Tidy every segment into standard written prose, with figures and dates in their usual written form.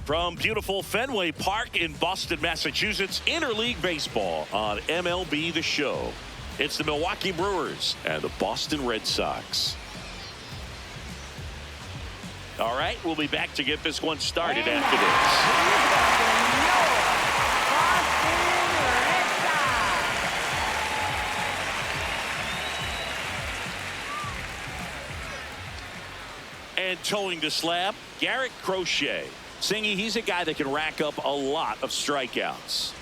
From beautiful Fenway Park in Boston, Massachusetts, interleague baseball on MLB The Show. It's the Milwaukee Brewers and the Boston Red Sox. All right, we'll be back to get this one started after this. And towing the slab, Garrett Crochet. Singy, he's a guy that can rack up a lot of strikeouts.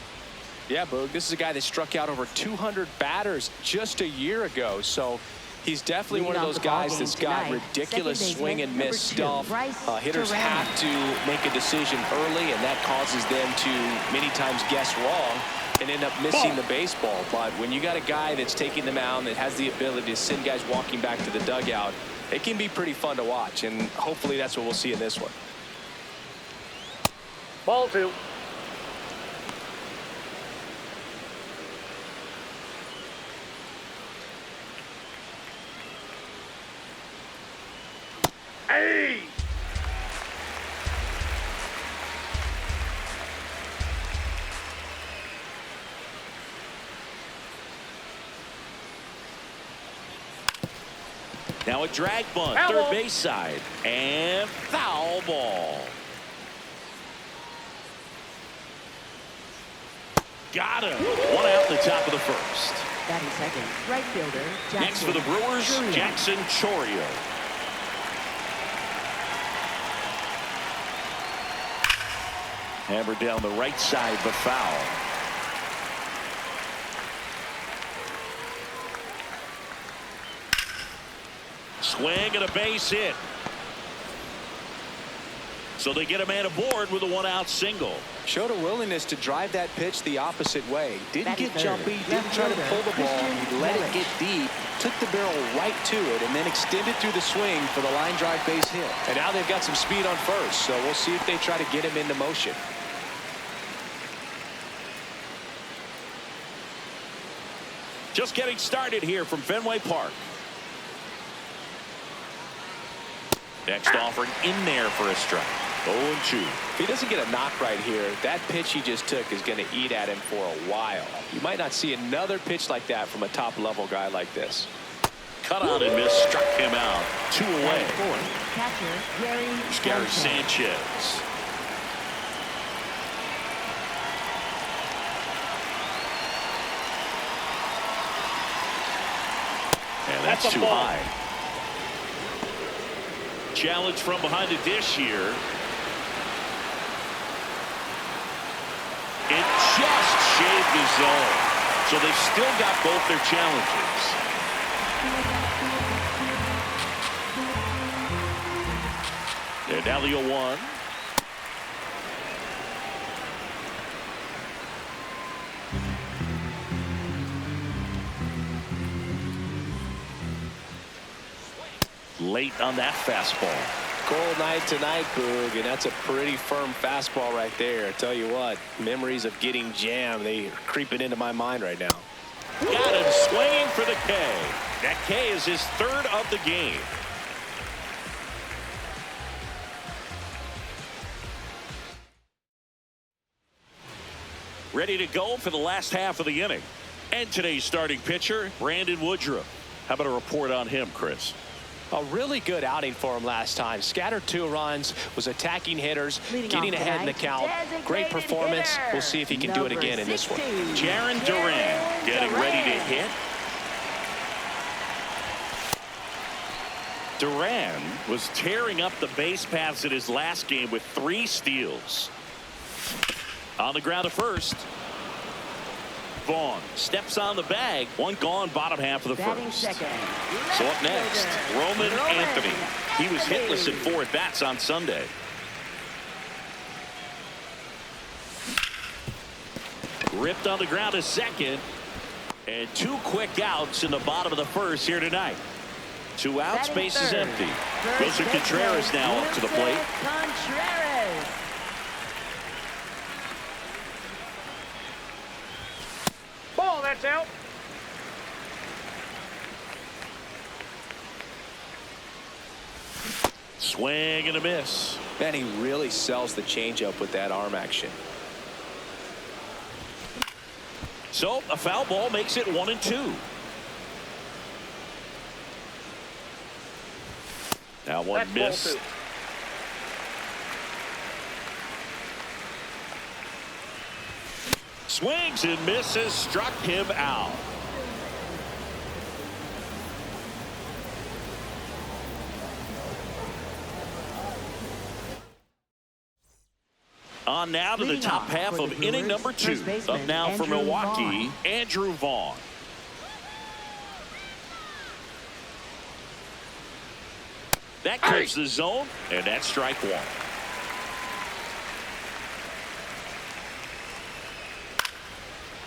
Yeah, Boog, this is a guy that struck out over 200 batters just a year ago. So he's definitely one of those guys that's got ridiculous swing and miss stuff. Hitters have to make a decision early, and that causes them to many times guess wrong and end up missing the baseball. But when you got a guy that's taking the mound that has the ability to send guys walking back to the dugout, it can be pretty fun to watch, and hopefully that's what we'll see in this one. Ball two. Hey! Now a drag bunt, third base side, and foul ball. Got him. One out the top of the first. Batting second, right fielder, Jackson. Next for the Brewers, Jackson Chourio. Hammered down the right side, but foul. Swing and a base hit. So they get a man aboard with a one-out single. Showed a willingness to drive that pitch the opposite way. Didn't get jumpy, didn't try to pull the ball. He let it get deep, took the barrel right to it, and then extended through the swing for the line drive base hit. And now they've got some speed on first, so we'll see if they try to get him into motion. Just getting started here from Fenway Park. Next offering in there for a strike. 0-2. If he doesn't get a knock right here, that pitch he just took is going to eat at him for a while. You might not see another pitch like that from a top-level guy like this. Cut on and miss, struck him out. 2 away. Catcher, Gary Sanchez. And that's too high. Challenge from behind the dish here. It just shaved the zone. So they've still got both their challenges. They're down the 0-1. Late on that fastball. Cold night tonight, Boog, and that's a pretty firm fastball right there. I tell you what, memories of getting jammed, they are creeping into my mind right now. Got him swinging for the K. That K is his third of the game. Ready to go for the last half of the inning. And today's starting pitcher, Brandon Woodruff. How about a report on him, Chris? A really good outing for him last time. Scattered 2 runs, was attacking hitters, getting ahead in the count. Great performance. We'll see if he can do it again in this one. Jarren Duran getting ready to hit. Duran was tearing up the base paths in his last game with 3 steals. On the ground at first. Vaughn steps on the bag. 1 gone, bottom half of the first. So up next, Roman Anthony. He was hitless in 4 at-bats on Sunday. Ripped on the ground to second. And 2 quick outs in the bottom of the first here tonight. 2 outs, base is empty. Wilson Contreras now up to the plate. Ball, that's out. Swing and a miss. Man, he really sells the changeup with that arm action. So a foul ball makes it 1-2. Now one missed. Swings and misses, struck him out. On now to the top half of inning number 2. Up now for Milwaukee, Andrew Vaughn. That cuts the zone, and that's strike 1.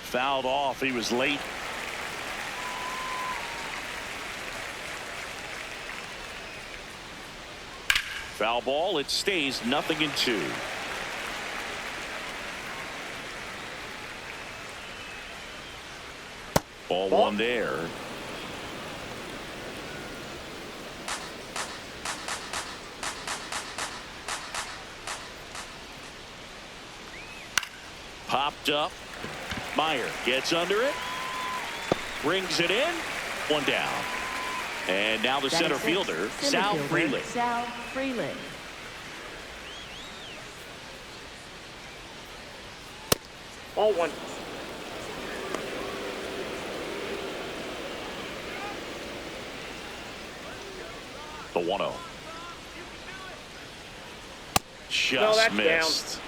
Fouled off. He was late. Foul ball. It stays 0-2. Ball 1 there. Popped up. Meyer gets under it. Brings it in. 1 down. And now the center fielder, Sal Freeland. Sal Freeland. Ball 1. The 1-0. No, Just that's missed. down.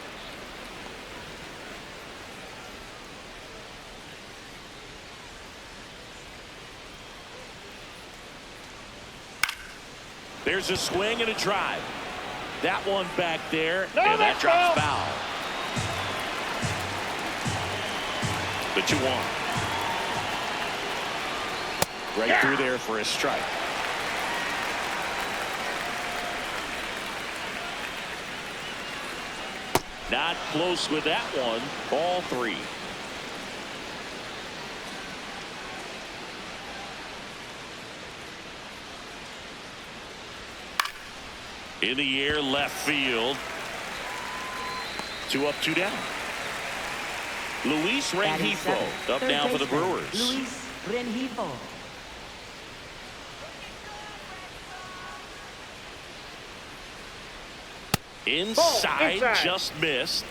There's a swing and a drive. That one back there, No, and that that's drops foul. foul. The 2-1. Right through there for a strike. Not close with that one. Ball 3. In the air, left field. 2 up, 2 down. Luis Rengifo up now for the Brewers. Luis Rengifo. Inside, just missed.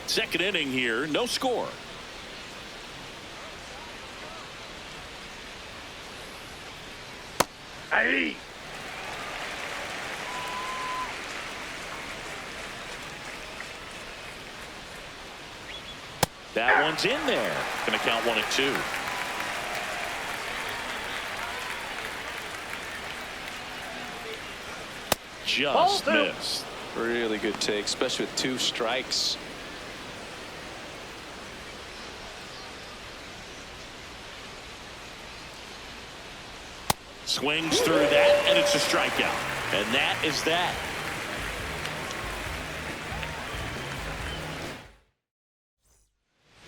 Second inning here, no score. Hey. That one's in there. Going to count 1-2. Just missed. Really good take, especially with 2 strikes. Swings through that, and it's a strikeout. And that is that.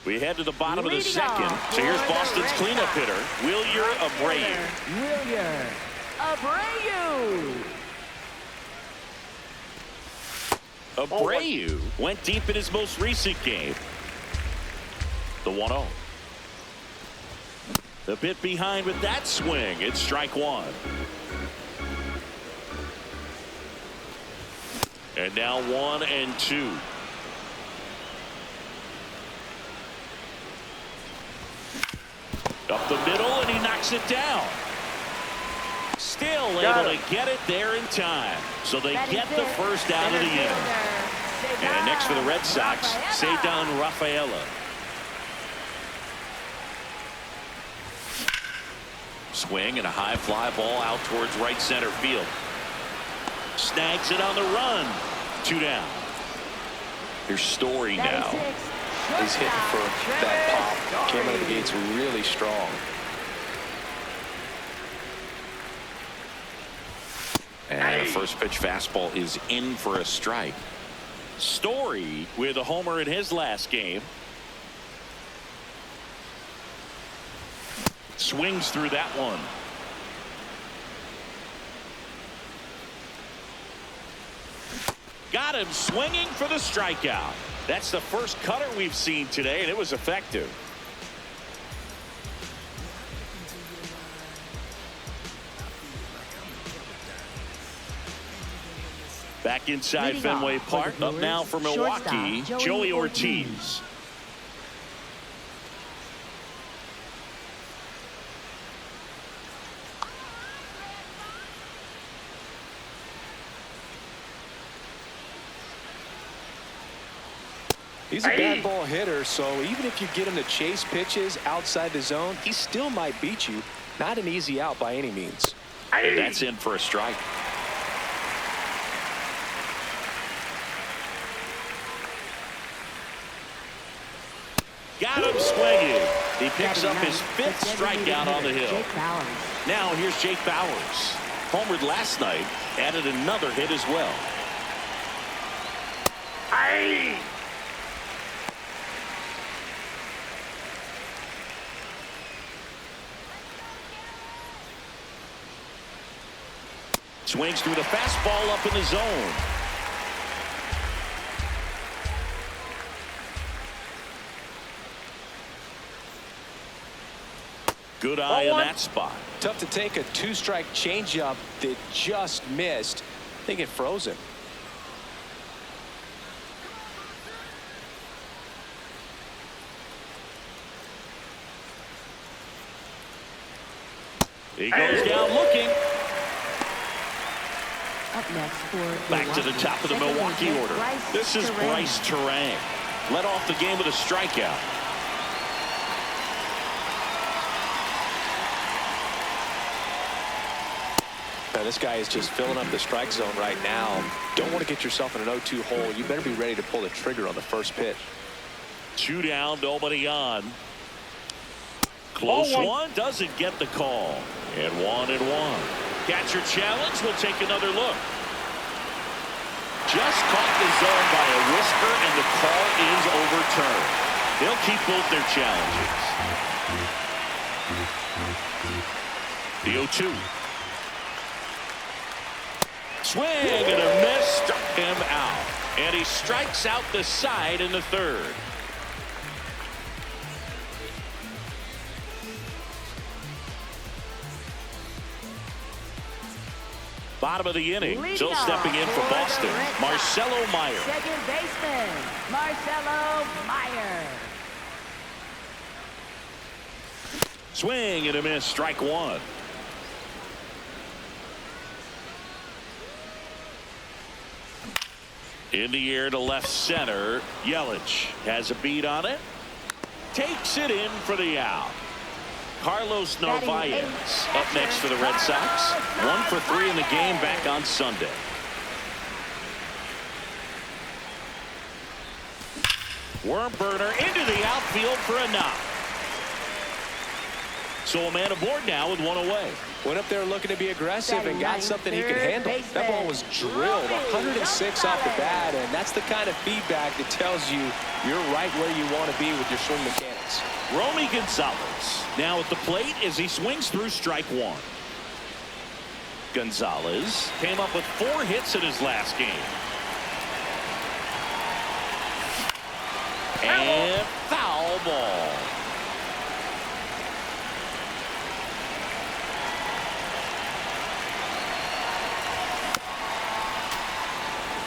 We head to the bottom of the second. So here's Boston's cleanup hitter, Wilyer Abreu. Wilyer Abreu. Abreu went deep in his most recent game. The 1-0. A bit behind with that swing. It's strike 1. And now 1-2. Up the middle, and he knocks it down. Still able to get it there in time. So they get the first out of the inning. And next for the Red Sox, Ceddanne Rafaela. Swing and a high fly ball out towards right center field. Snags it on the run. 2 down. Here's Story now. He's hitting for that pop. Came out of the gates really strong. And the first pitch fastball is in for a strike. Story with a homer in his last game. Swings through that one. Got him swinging for the strikeout. That's the first cutter we've seen today, and it was effective. Back inside Fenway Park. Up now for Milwaukee, Joey Ortiz. He's a bad ball hitter, so even if you get him to chase pitches outside the zone, he still might beat you. Not an easy out by any means. And that's in for a strike. Got him swinging. He picks up his 5th strikeout on the hill. Now here's Jake Bauers. Homered last night, added another hit as well. Swings through the fastball up in the zone. Good eye in that spot. Tough to take a 2-strike changeup that just missed. I think it froze him. He goes down looking. Up next for Back to the top of the Milwaukee order. This is Bryce Terang. Led off the game with a strikeout. Now, this guy is just filling up the strike zone right now. Don't want to get yourself in an 0-2 hole. You better be ready to pull the trigger on the first pitch. 2 down, nobody on. Close one, doesn't get the call. And 1-1. Catcher challenge, we'll take another look. Just caught the zone by a whisper, and the call is overturned. They'll keep both their challenges. The 0-2. Swing and a miss, struck him out. And he strikes out the side in the 3rd. Bottom of the inning. Still stepping in for Boston, Marcelo Meyer. Second baseman, Marcelo Meyer. Swing and a miss, strike 1. In the air to left center. Yelich has a beat on it. Takes it in for the out. Carlos Narvaez up next for the Red Sox. 1 for 3 in the game back on Sunday. Worm burner into the outfield for a knock. So a man aboard now with 1 away. Went up there looking to be aggressive and got something he could handle. That ball was drilled 106 off the bat, and that's the kind of feedback that tells you you're right where you want to be with your swing mechanics. Romy Gonzalez now at the plate as he swings through strike 1. Gonzalez came up with 4 hits in his last game. And foul ball.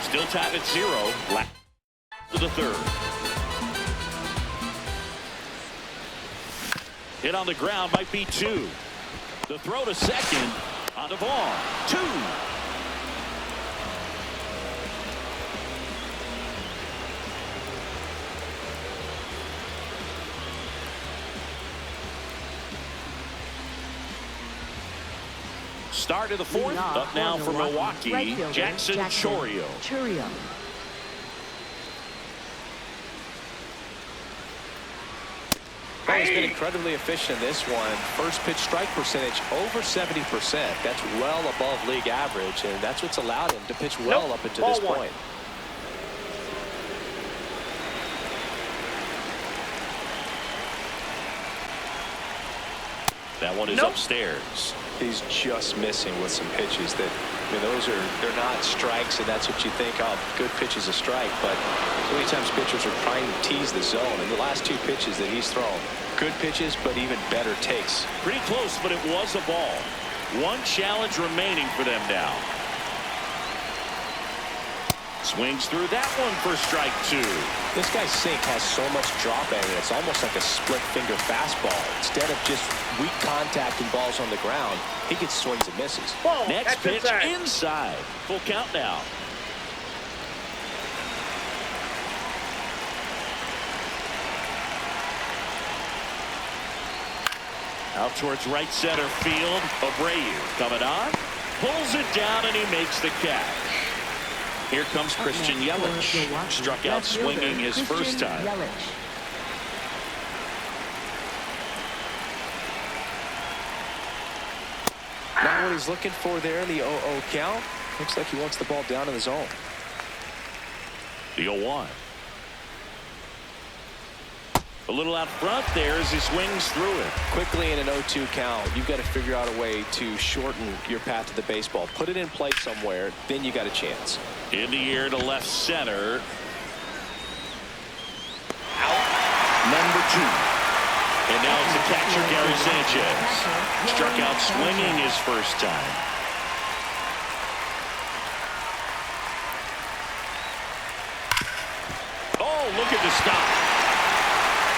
Still tied at 0. To the 3rd. Hit on the ground, might be 2. The throw to second on the ball. 2. Start of the 4th. Up now for Milwaukee, Jackson Chourio. Well, he's been incredibly efficient in this one. First pitch strike percentage over 70%. That's well above league average, and that's what's allowed him to pitch well up until this point. That one is upstairs. He's just missing with some pitches that, they're not strikes, and that's what you think, oh, good pitch is a strike. But so many times pitchers are trying to tease the zone. And the last 2 pitches that he's thrown, good pitches, but even better takes. Pretty close, but it was a ball. 1 challenge remaining for them now. Swings through that one for strike 2. This guy's sink has so much drop angle. It's almost like a split finger fastball. Instead of just weak contact and balls on the ground, he gets swings and misses. Ball. Next That's pitch inside. inside. Full count now. Out towards right center field. Abreu coming on. Pulls it down and he makes the catch. Here comes Christian Yelich. Struck out swinging his first time. Not what he's looking for there in the 0-0 count. Looks like he wants the ball down in the zone. The 0-1. A little out front there as he swings through it. Quickly in an 0-2 count, you've got to figure out a way to shorten your path to the baseball. Put it in play somewhere, then you got a chance. In the air to left center. Out. Number 2. And now it's the catcher, Gary Sanchez. Struck out swinging his first time. Oh, look at the stop.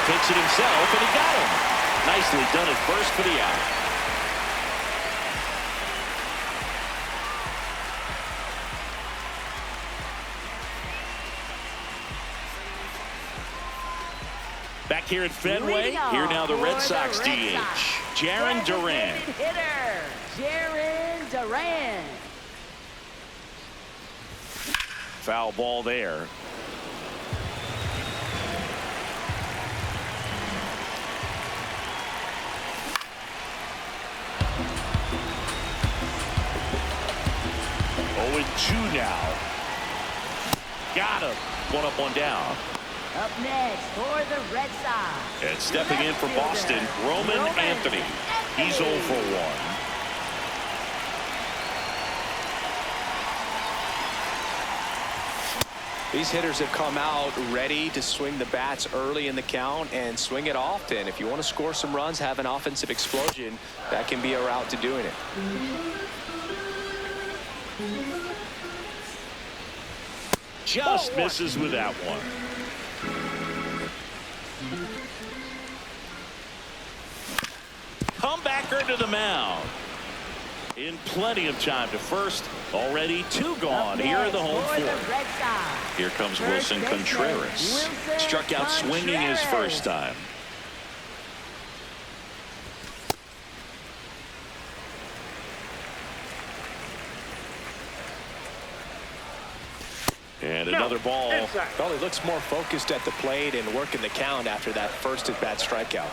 Takes it himself, and he got him. Nicely done at first for the out. Back here at Fenway, here now the Red Sox DH, Jarren Duran. Hitter, Jarren Duran. Foul ball there. Oh, and 2 now. Got him. 1 up, 1 down. Up next for the Red Sox. And stepping in for Boston, Roman Anthony. He's 0 for 1. These hitters have come out ready to swing the bats early in the count and swing it often. If you want to score some runs, have an offensive explosion, that can be a route to doing it. Just misses with that one. Comebacker to the mound. In plenty of time to first. Already 2 gone here in the home 4th. Here comes Wilson Contreras. Struck out swinging his first time. And another ball. Well, he looks more focused at the plate and working the count after that first at-bat strikeout.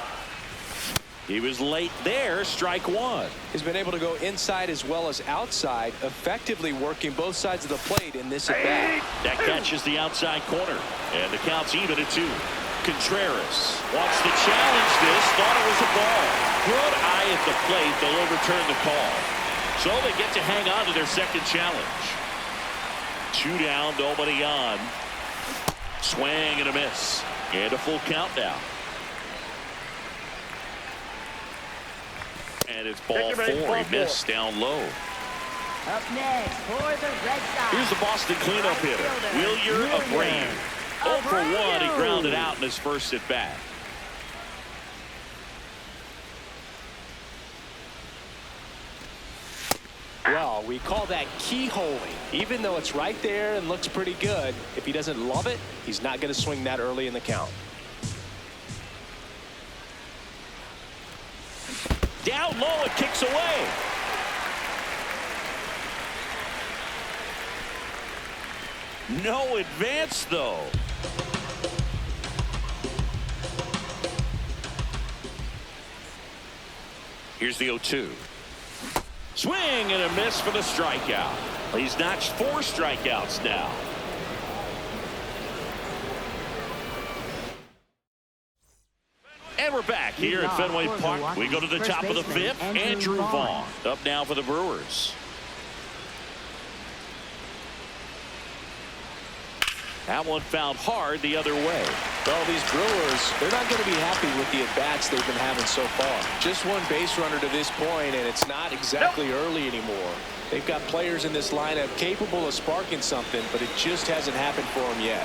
He was late there, strike 1. He's been able to go inside as well as outside, effectively working both sides of the plate in this at-bat. That catches the outside corner, and the count's even at 2. Contreras wants to challenge this, thought it was a ball. Good eye at the plate, they'll overturn the call. So they get to hang on to their second challenge. 2 down, nobody on. Swing and a miss. And a full count now. And it's ball 4. He missed down low. Up next for the Red Sox. Here's the Boston cleanup hitter, Wilyer Abreu. 0 for 1. He grounded out in his first at bat. Well, we call that keyholing. Even though it's right there and looks pretty good, if he doesn't love it, he's not going to swing that early in the count. Down low, it kicks away. No advance, though. Here's the 0-2. Swing and a miss for the strikeout. He's notched 4 strikeouts now. And we're back here at Fenway Park. We go to the top of the fifth. Andrew Vaughn up now for the Brewers. That one fouled hard the other way. Well, these Brewers, they're not going to be happy with the at-bats they've been having so far. Just one base runner to this point, and it's not exactly early anymore. They've got players in this lineup capable of sparking something, but it just hasn't happened for them yet.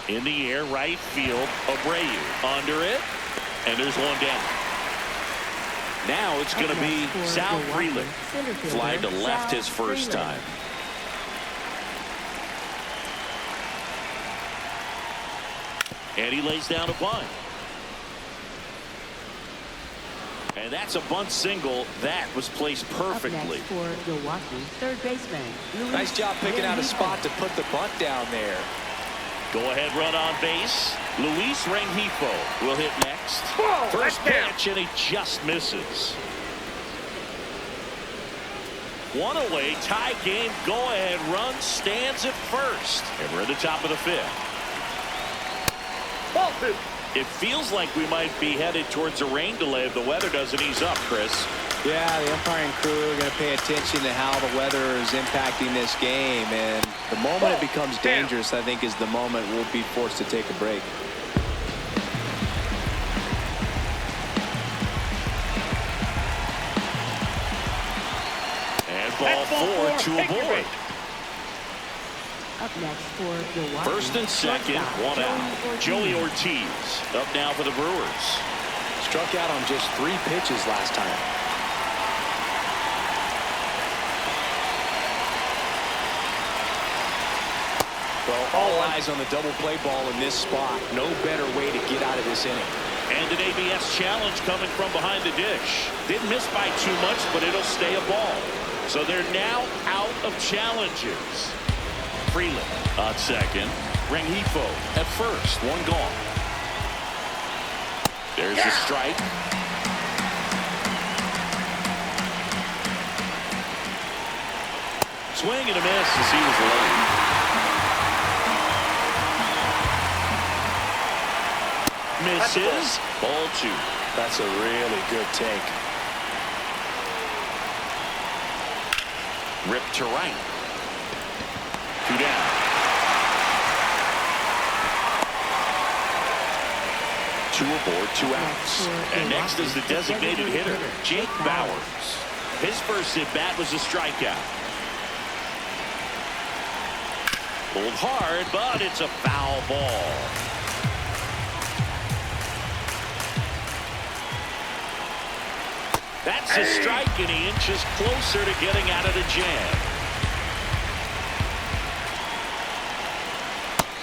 In the air, right field, Abreu under it, and there's one down. Now it's going to be Sal Freeland. Flying to left his first time. And he lays down a bunt. And that's a bunt single that was placed perfectly. For Milwaukee, third baseman. Nice job picking out a spot to put the bunt down there. Go ahead run on base. Luis Rengifo will hit next. Whoa, First that's pitch, and he just misses. One away, tie game, go ahead run stands at first. And we're at the top of the fifth. It feels like we might be headed towards a rain delay if the weather doesn't ease up, Chris. Yeah, the umpiring crew are going to pay attention to how the weather is impacting this game. And the moment it becomes dangerous, I think, is the moment we'll be forced to take a break. And ball four to avoid. Up next for Milwaukee. First and second, one out. Joey Ortiz up now for the Brewers. Struck out on just 3 pitches last time. Well, all eyes on the double play ball in this spot. No better way to get out of this inning. And an ABS challenge coming from behind the dish. Didn't miss by too much, but it'll stay a ball. So they're now out of challenges. Freeland on second. Rengifo at first. One gone. There's the strike. Swing and a miss as he was late. Misses. Ball 2. That's a really good take. Ripped to right. 2 down. Two aboard, 2 outs. And next is the designated hitter, Jake Bauers. His first at bat was a strikeout. Pulled hard, but it's a foul ball. That's a strike, and he inches closer to getting out of the jam.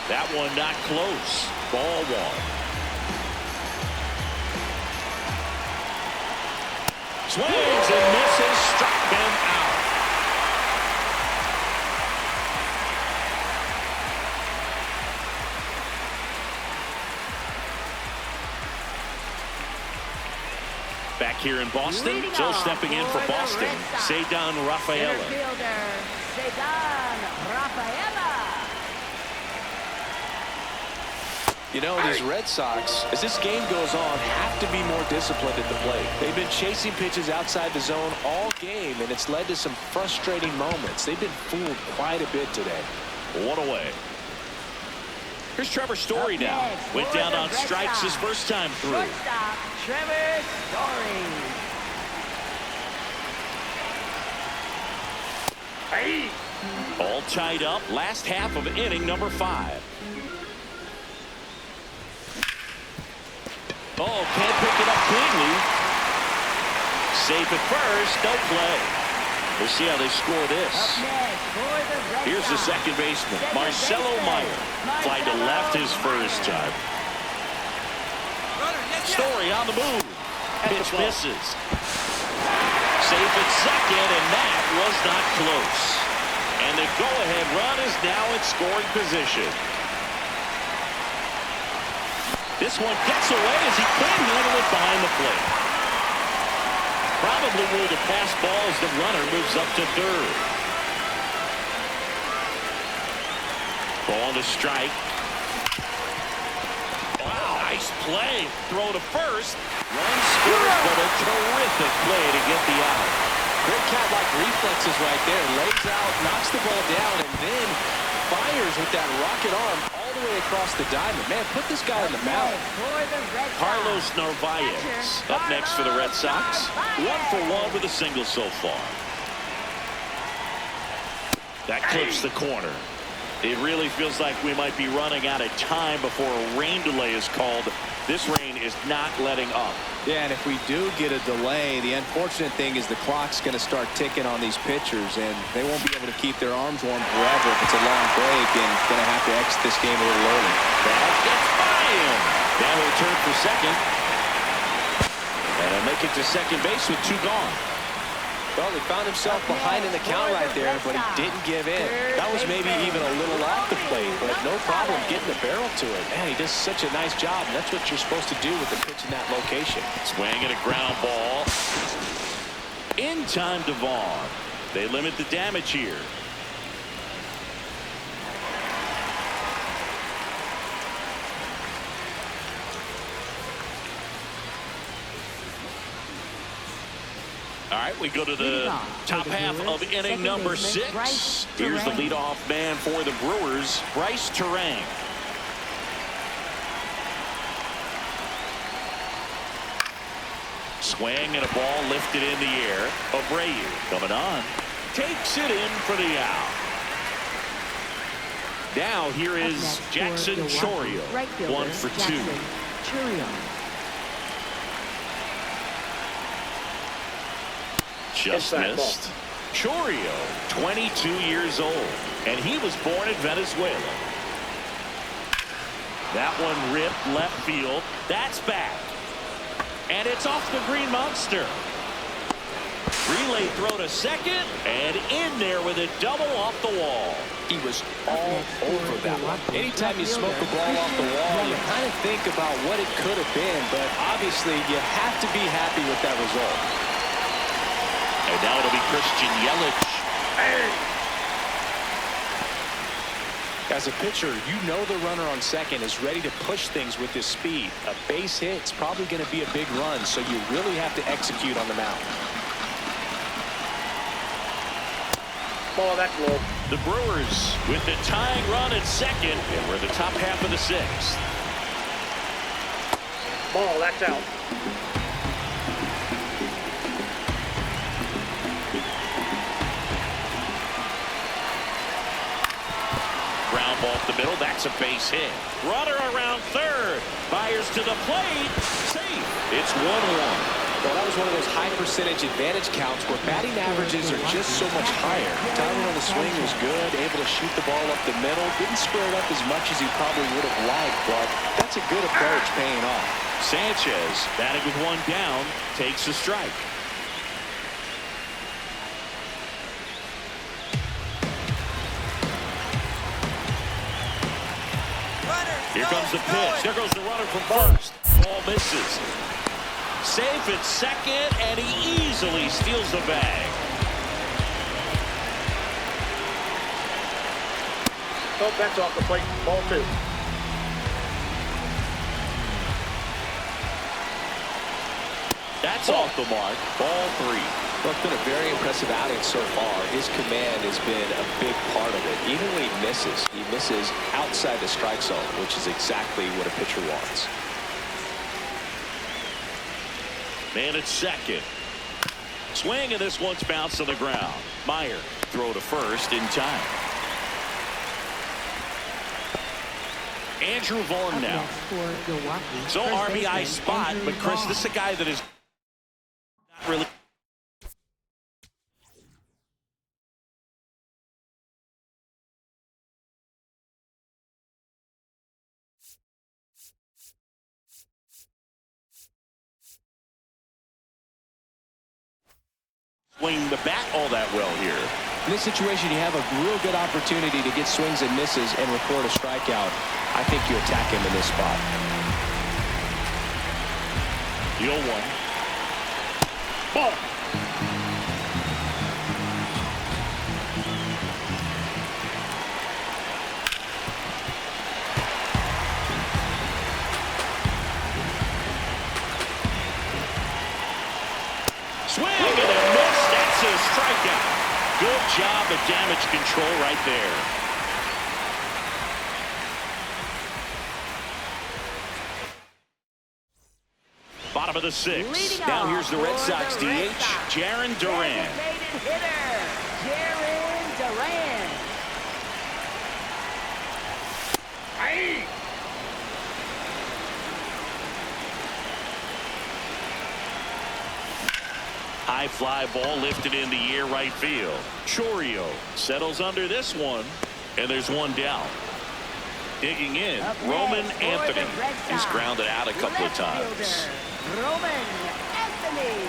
That one not close. Ball 1. Swings and misses, struck him out. Back here in Boston, so stepping in for Boston, Cedar Rafaela. You know, these Red Sox, as this game goes on, have to be more disciplined at the plate. They've been chasing pitches outside the zone all game, and it's led to some frustrating moments. They've been fooled quite a bit today. One away. Here's Trevor Story now. Went down on strikes his first time through. Shortstop, Trevor Story. Hey. All tied up. Last half of inning number 5. Oh, can't pick it up cleanly. Safe at first. No play. We'll see how they score this. Here's the second baseman, Marcelo Meyer. Fly to left his first time. Story on the move. Pitch misses. Safe at second, and that was not close. And the go-ahead run is now in scoring position. This one gets away as he couldn't handle it behind the plate. Probably ruled a pass ball as the runner moves up to third. Ball to strike. Nice play. Throw to first. Run scored, but a terrific play to get the out. Great cat-like reflexes right there. Lays out, knocks the ball down, and then fires with that rocket arm all the way across the diamond. Man, put this guy on the mound. Carlos Narvaez up next for the Red Sox. 1-for-1 with a single so far. That clips the corner. It really feels like we might be running out of time before a rain delay is called. This rain is not letting up. Yeah, and if we do get a delay, the unfortunate thing is the clock's going to start ticking on these pitchers, and they won't be able to keep their arms warm forever if it's a long break, and going to have to exit this game a little early. That gets by him. Now he'll return for second. And he'll make it to second base with 2 gone. Well, he found himself behind in the count right there, but he didn't give in. That was maybe even a little off the plate, but no problem getting the barrel to it. Man, he does such a nice job, and that's what you're supposed to do with the pitch in that location. Swing and a ground ball. In time to Vaughn. They limit the damage here. All right, we go to the top half of inning number 6. Here's the leadoff man for the Brewers, Bryce Terang. Swing and a ball lifted in the air. Abreu coming on. Takes it in for the out. Now here is Jackson Chourio. 1 for 2. Just missed. Chourio, 22 years old, and he was born in Venezuela. That one ripped left field. That's back. And it's off the green monster. Relay throw to second, and in there with a double off the wall. He was all over that one. Anytime you smoke a ball off the wall, you kind of think about what it could have been, but obviously you have to be happy with that result. And now it'll be Christian Yelich. As a pitcher, you know the runner on second is ready to push things with his speed. A base hit's probably going to be a big run, so you really have to execute on the mound. Ball, that's low. The Brewers with the tying run at second, and we're the top half of the 6th. Ball, that's out. Ground ball up the middle. That's a base hit. Runner around third. Fires to the plate. Safe. It's 1-1. Well, that was one of those high percentage advantage counts where batting averages are just so much higher. Timing on the swing was good, able to shoot the ball up the middle. Didn't square it up as much as he probably would have liked, but that's a good approach paying off. Sanchez, batting with 1 down, takes a strike. Here comes the pitch. There goes the runner from first. Ball misses. Safe at second, and he easily steals the bag. Oh, that's off the plate. Ball 2. That's off the mark. Ball 3. Well, it's been a very impressive outing so far. His command has been a big part of it. Even when he misses outside the strike zone, which is exactly what a pitcher wants. Man at second. Swing, and this one's bounced on the ground. Meyer, throw to first in time. Andrew Vaughn now. So RBI spot, but Chris, this is a guy that is not really. Swing the bat all that well here. In this situation, you have a real good opportunity to get swings and misses and record a strikeout. I think you attack him in this spot. The 0-1. Ball. job of damage control right there. Bottom of the sixth. Now here's the Red Sox DH, Jarren Duran. Jarren Duran. Hey! High fly ball lifted in the air right field. Chourio settles under this one, and there's one down. Digging in, Roman Anthony. He's grounded out a couple of times. Roman Anthony.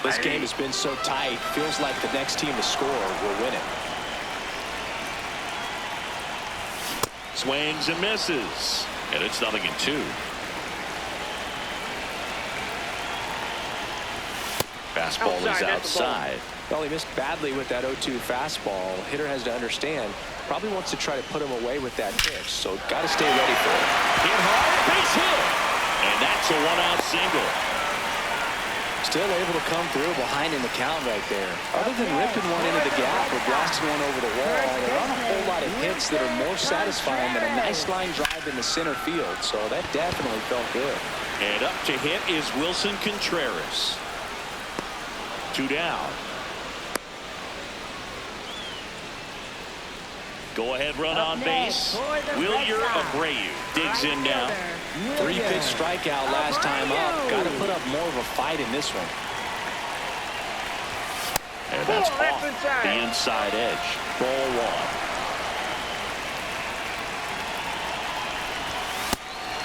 This game has been so tight. Feels like the next team to score will win it. Swings and misses, and it's 0-2. Fastball is outside. Well, he missed badly with that 0-2 fastball. Hitter has to understand, probably wants to try to put him away with that pitch, so got to stay ready for it. Hit hard, base hit, and that's a one-out single. Still able to come through behind in the count right there. Other than ripping one into the gap or blasting one over the wall, there aren't a whole lot of hits that are more satisfying than a nice line drive in the center field, so that definitely felt good. And up to hit is Wilson Contreras. 2 down. Go ahead, run on base. Wilyer Abreu digs in now. 3-pitch strikeout last time up. Got to put up more of a fight in this one. And that's off the inside edge. Ball 1.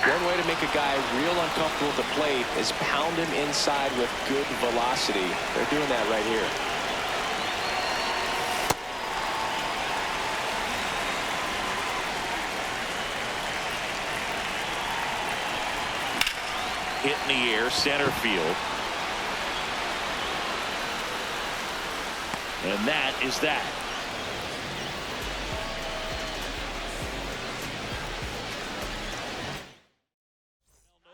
One way to make a guy real uncomfortable at the plate is pound him inside with good velocity. They're doing that right here. Hit in the air, center field. And that is that.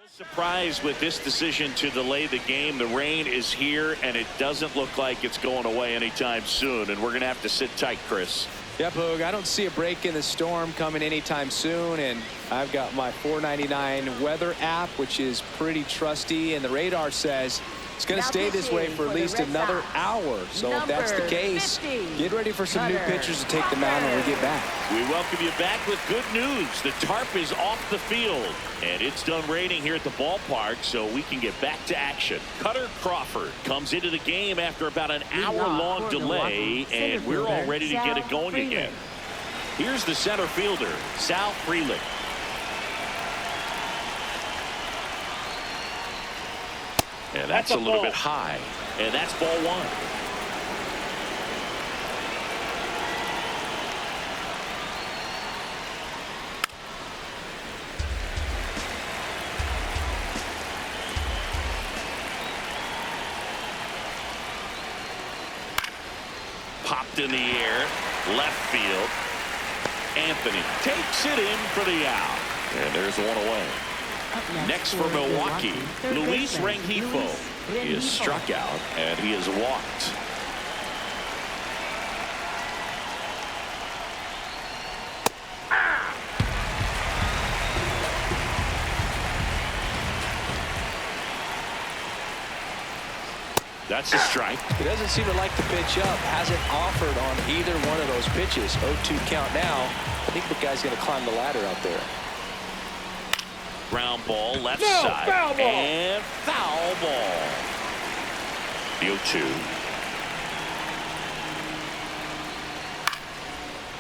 Surprise with this decision to delay the game. The rain is here, and it doesn't look like it's going away anytime soon, and we're going to have to sit tight, Chris. Yep, Hoog, I don't see a break in the storm coming anytime soon, and I've got my $4.99 weather app, which is pretty trusty, and the radar says it's going to stay this way for at least another hour. So if that's the case, get ready for some new pitchers to take the mound when we get back. We welcome you back with good news. The tarp is off the field, and it's done raining here at the ballpark, so we can get back to action. Cutter Crawford comes into the game after about an hour-long delay, and we're all ready to get it going again. Here's the center fielder, Sal Frelick. And that's a little bit high, and that's ball 1. Popped in the air, left field. Anthony takes it in for the out, and there's one away. Next for Milwaukee, Luis Rengifo. He is struck out, and he is walked. That's a strike. He doesn't seem to like the pitch up. Hasn't offered on either one of those pitches. 0-2 count now. I think the guy's going to climb the ladder out there. Ground ball, left side, foul ball. And foul ball. The 0-2.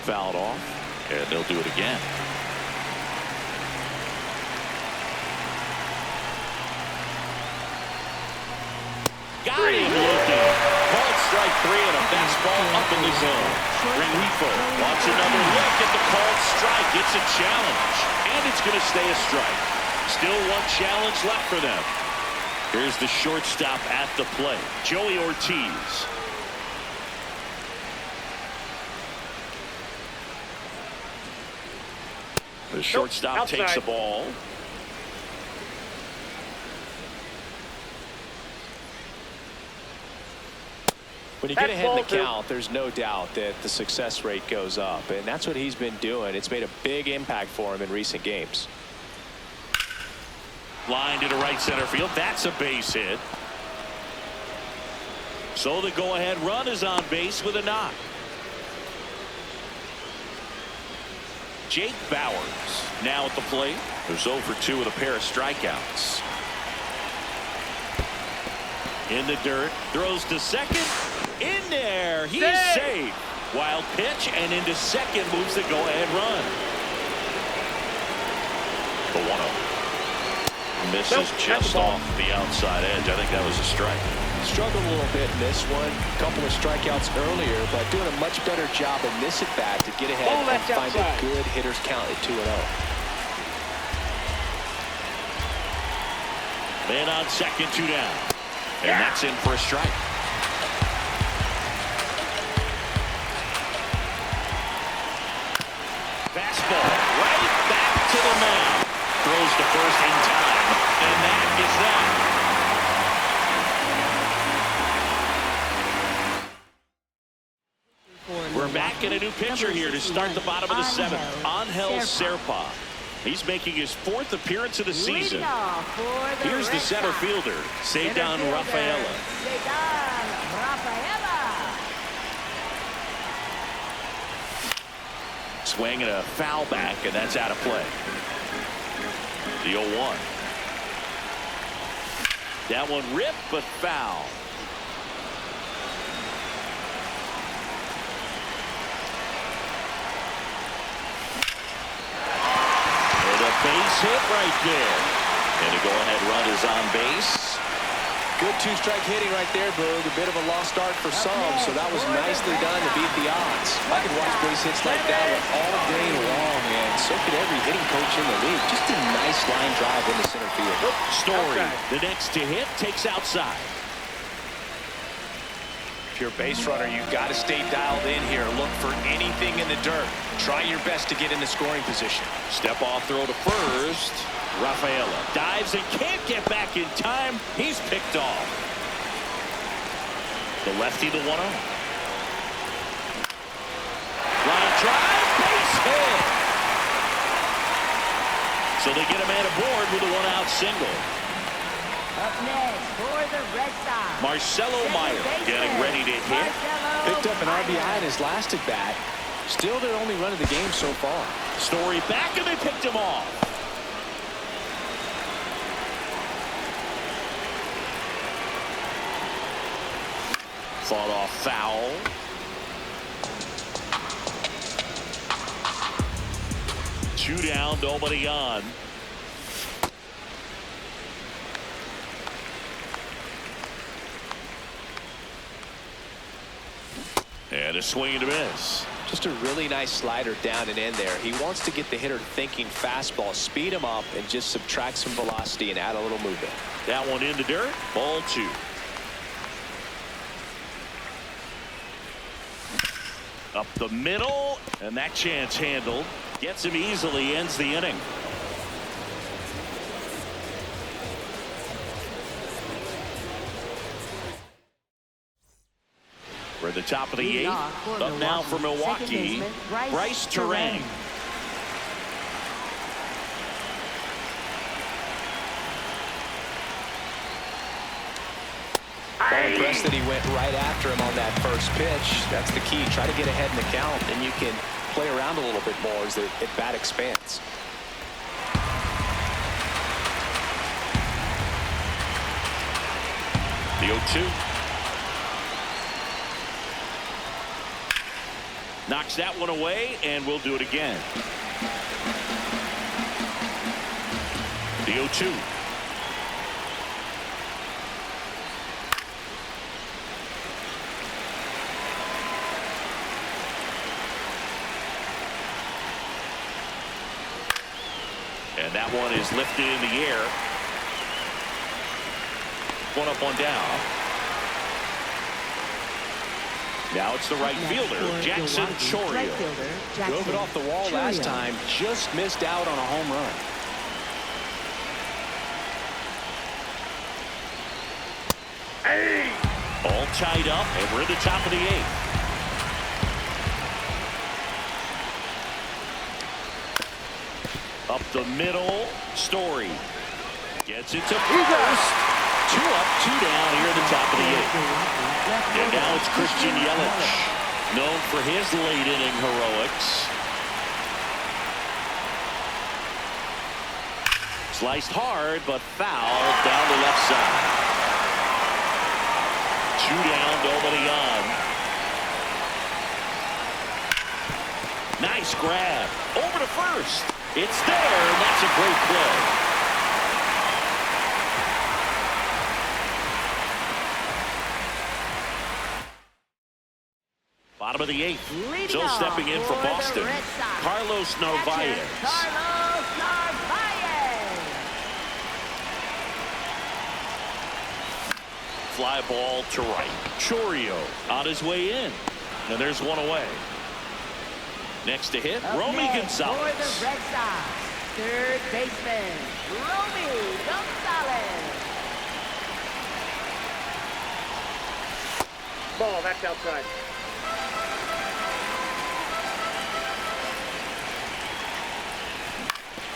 Fouled off, and they'll do it again. Got him looking. Called strike 3 and a fastball up in the zone. Rengifo wants another look at the called strike. It's a challenge, and it's going to stay a strike. Still one challenge left for them. Here's the shortstop at the plate, Joey Ortiz. The shortstop takes the ball. When you get ahead in the count, there's no doubt that the success rate goes up, and that's what he's been doing. It's made a big impact for him in recent games. Line to right center field. That's a base hit. So the go-ahead run is on base with a knock. Jake Bauers now at the plate. There's 0 for 2 with a pair of strikeouts. In the dirt, throws to second. In there, he's safe. Wild pitch, and into second moves the go-ahead run. The 1-0. Misses just off the outside edge. I think that was a strike. Struggled a little bit in this one. A couple of strikeouts earlier, but doing a much better job in this at-bat to get ahead and find a good hitter's count at 2-0. Man on second, 2 down. And that's in for a strike. Fastball right back to the mound. Throws to first in time, and that is that. We're back in a new pitcher here to start the bottom of the 7th. Angel Serpa. He's making his 4th appearance of the season. Here's the center fielder, Cedar Rafaela. Swing and a foul back, and that's out of play. The 0-1. That one ripped, but foul. And a base hit right there. And a go-ahead run is on base. Good 2-strike hitting right there, Boog. A bit of a lost start for some, so that was nicely done to beat the odds. I could watch base hits like that all day long, and so could every hitting coach in the league. Just a nice line drive into center field. Story, the next to hit, takes outside. If you're a base runner, you've got to stay dialed in here. Look for anything in the dirt. Try your best to get in the scoring position. Step off throw to first. Rafaela dives and can't get back in time. He's picked off. The lefty, the 1-0. Line drive, base hit. So they get a man aboard with a 1-out single. Up next for the Red Sox, Marcelo Meyer getting ready to hit. Picked up an RBI in his last at bat. Still their only run of the game so far. Story back, and they picked him off. Fought off foul. Two down, nobody on. And a swing and a miss. Just a really nice slider down and in there. He wants to get the hitter thinking fastball, speed him up, and just subtract some velocity and add a little movement. That one in the dirt. Ball 2. Up the middle, and that chance handled. Gets him easily, ends the inning. We're at the top of the 8th. Up now for Milwaukee, Bryce Terang. I'm impressed that he went right after him on that first pitch. That's the key. Try to get ahead in the count, and you can play around a little bit more as the at-bat expands. The 0-2. Knocks that one away, and we'll do it again. The 0-2. And that one is lifted in the air. One up, one down. Now it's the right fielder, Jackson Chourio. Drove it off the wall last time. Just missed out on a home run. Hey! All tied up, and we're at the top of the 8th. Up the middle, Story gets it to first. 2 up, 2 down here at the top of the 8th. And now it's Christian Yelich, known for his late inning heroics. Sliced hard, but fouled down the left side. 2 down, nobody on. Nice grab. Over to first. It's there, and that's a great play. Bottom of the 8th. Still stepping in for Boston, Carlos Narvaez. Carlos Narvaez. Fly ball to right. Chourio on his way in. And there's one away. Next to hit, Romy Gonzalez. For the Red Sox, third baseman, Romy Gonzalez. Ball, that's outside.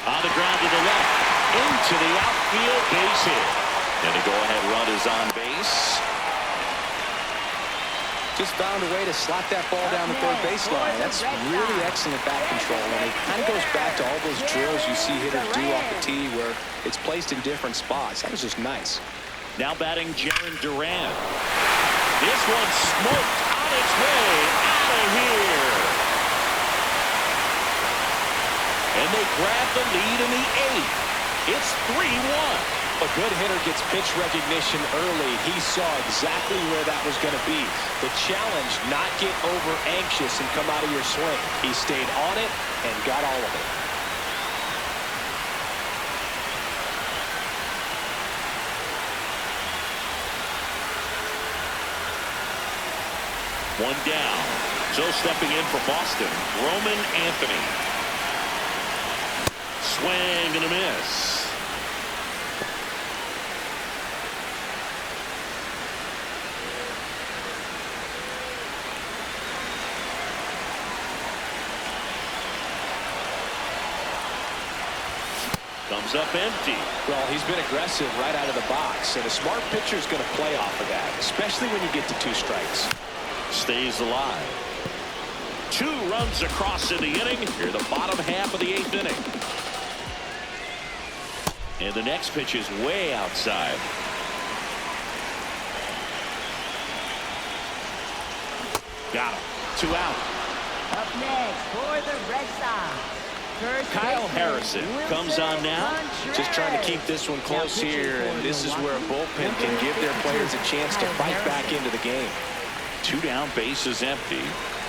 On the ground to the left. Into the outfield, base hit. And the go-ahead run is on base. Just found a way to slot that ball down the third baseline. That's really excellent bat control. And it kind of goes back to all those drills you see hitters do off the tee where it's placed in different spots. That was just nice. Now batting Jarren Duran. This one smoked on its way out of here. And they grab the lead in the 8th. It's 3-1. A good hitter gets pitch recognition early. He saw exactly where that was going to be. The challenge, not get over anxious and come out of your swing. He stayed on it and got all of it. One down. So stepping in for Boston, Roman Anthony. Swing and a miss. Comes up empty. Well, he's been aggressive right out of the box, and a smart pitcher is going to play off of that, especially when you get to 2 strikes. Stays alive. 2 runs across in the inning. Here, the bottom half of the 8th inning. And the next pitch is way outside. Got him. 2 out. Up next for the Red Sox, first Kyle baseman, Harrison comes on now. Contreras. Just trying to keep this one close here, and this is where a bullpen can give their players a chance to fight back into the game. 2 down, base is empty.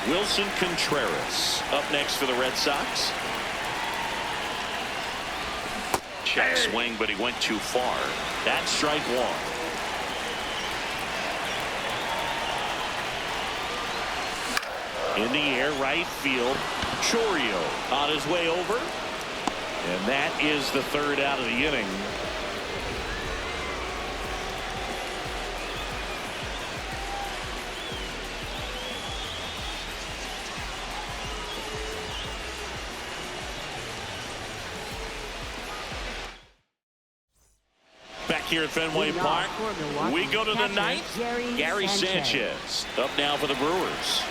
Wilson Contreras up next for the Red Sox. Check swing, but he went too far. That's strike 1. In the air, right field. Chourio on his way over. And that is the 3rd out of the inning. Back here at Fenway Park, we go to the 9th. Gary Sanchez up now for the Brewers.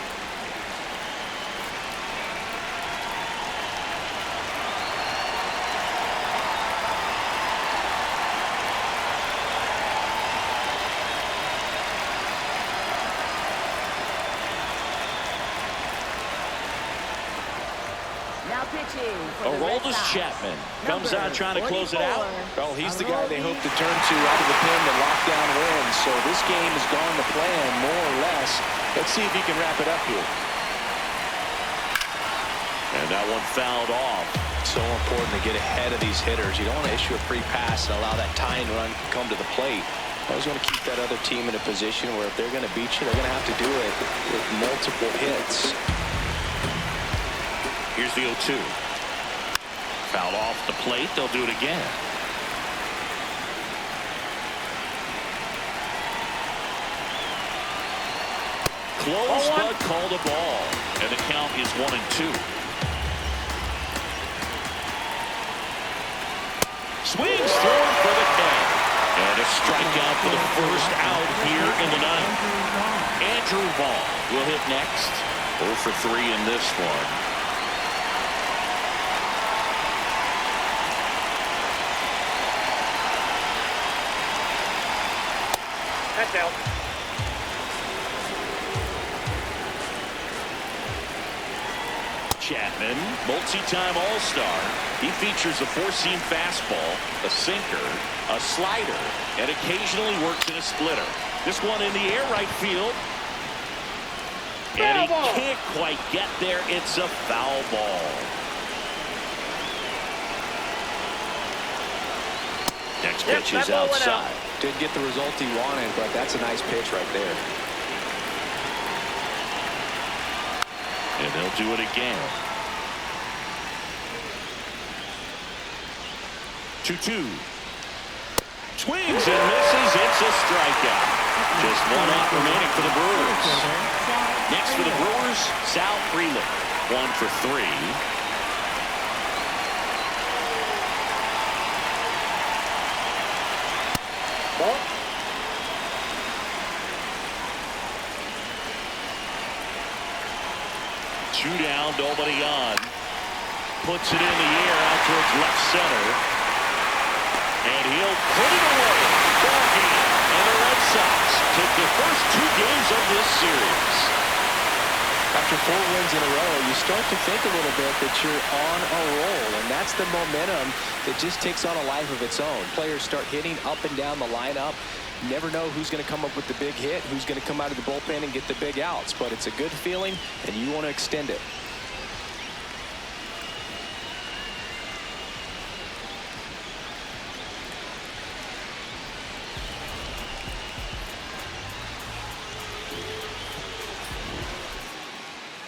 Aroldis Chapman comes out trying to close it out. Well, he's the guy they hope to turn to out of the pen to lock down wins. So this game has gone to plan more or less. Let's see if he can wrap it up here. And that one fouled off. So important to get ahead of these hitters. You don't want to issue a free pass and allow that tying run to come to the plate. Always want to keep that other team in a position where if they're going to beat you, they're going to have to do it with multiple hits. Here's the 0-2. Foul off the plate. They'll do it again. Close, but called a ball. And the count is 1-2. Swings through for the count. And a strikeout for the first out here in the ninth. Andrew Vaughn will hit next. 0 for 3 in this one. That's out. Chapman, multi-time All-Star. He features a four-seam fastball, a sinker, a slider, and occasionally works in a splitter. This one in the air right field. And he can't quite get there. It's a foul ball. Next pitch is outside. Didn't get the result he wanted, but that's a nice pitch right there. And they'll do it again. 2-2. Swings and misses. It's a strikeout. Just one out remaining for the Brewers. Next for the Brewers, Sal Freeland. 1 for 3. Ball. Two down, nobody on. Puts it in the air out towards left center. And he'll put it away. Ball game. And the Red Sox take the first 2 games of this series. After 4 wins in a row, you start to think a little bit that you're on a roll, and that's the momentum that just takes on a life of its own. Players start hitting up and down the lineup. You never know who's going to come up with the big hit, who's going to come out of the bullpen and get the big outs, but it's a good feeling, and you want to extend it.